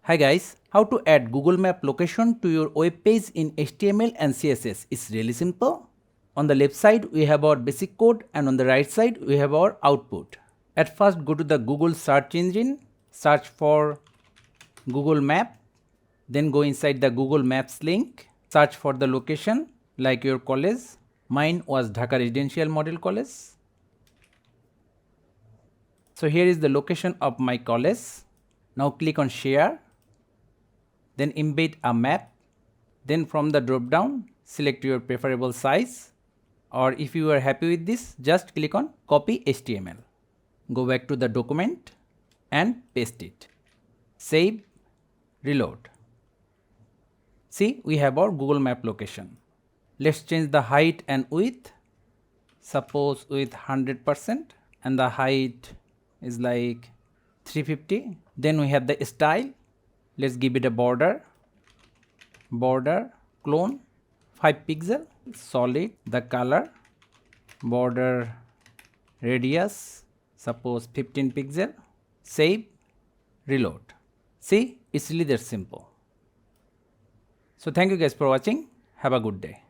Hi guys, how to add Google Map location to your web page in HTML and CSS is really simple. On the left side we have our basic code and on the right side we have our output. At first go to the Google search engine, search for Google Map, then go inside the Google Maps link, search for the location like your college. Mine was Dhaka Residential Model College. So here is the location of my college. Now click on share. Then embed a map, then from the drop down select your preferable size, or if you are happy with this just click on copy HTML. Go back to the document and paste it. Save, reload. See, we have our Google Map location. Let's change the height and width, suppose with 100%, and the height is like 350. Then we have the style. Let's give it a border clone 5 pixel, solid, the color, border radius suppose 15 pixel, save, reload. See, it's really that simple. So thank you guys for watching. Have a good day.